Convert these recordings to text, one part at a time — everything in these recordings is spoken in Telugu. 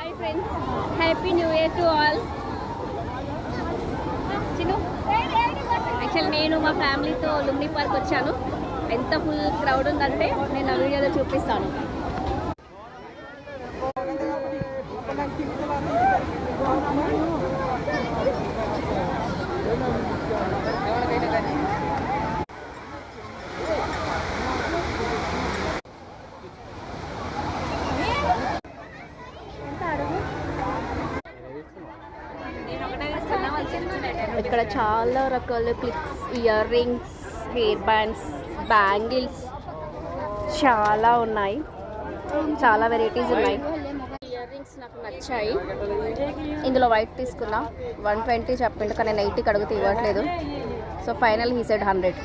Hi friends, happy new year to all. Actual నేను మా ఫ్యామిలీతో లుంబిని పార్క్ వచ్చాను. ఎంత ఫుల్ క్రౌడ్ ఉందంటే నేను ఆ వీడియోలో చూపిస్తాను. ఇక్కడ చాలా రకాల clips, ear rings, hair bands, bangles చాలా ఉన్నాయి. చాలా వెరైటీస్ ఉన్నాయి. ఇయర్ రింగ్స్ నాకు నచ్చాయి. ఇందులో వైట్ తీసుకున్నా. 120 చెప్పిండు కానీ నేను 80కి అడిగితే ఇవ్వట్లేదు. So final he said 100.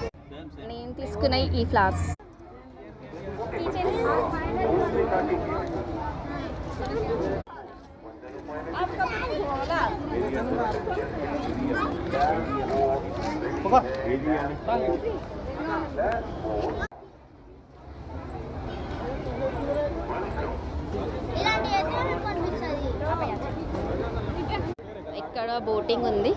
నేను తీసుకున్న ఈ ఫ్లవర్స్ ఇక్కడ బోటింగ్ ఉంది.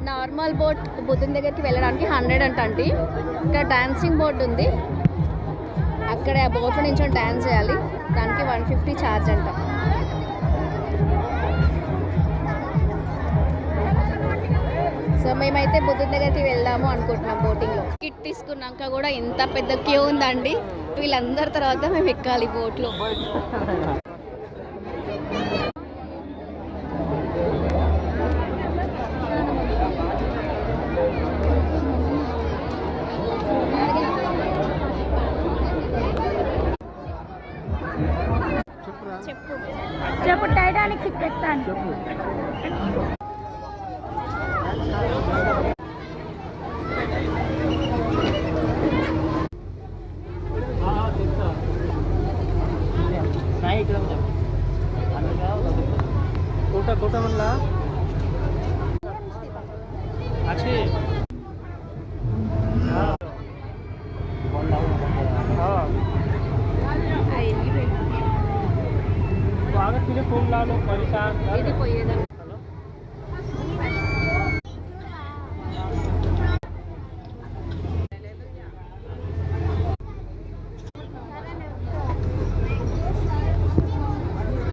నార్మల్ బోట్ బుద్ధుని దగ్గరికి వెళ్ళడానికి 100 అంటండి. ఇక్కడ డాన్సింగ్ బోర్డ్ ఉంది. అక్కడ ఆ బోట్లో నుంచి డాన్స్ చేయాలి. దానికి 150 ఛార్జ్ అంట. సో మేమైతే బుద్ధుని దగ్గరికి వెళ్దాము అనుకుంటున్నాం బోటింగ్లో. టికెట్ తీసుకున్నాక కూడా ఎంత పెద్ద క్యూ ఉందండి. వీళ్ళందరి తర్వాత మేము ఎక్కాలి బోట్లో. చెప్పు టైటానిక్ సిక్ పెడతాను. कोटा म्हणला अच्छे बागा तुझे फोन ला लो परेशान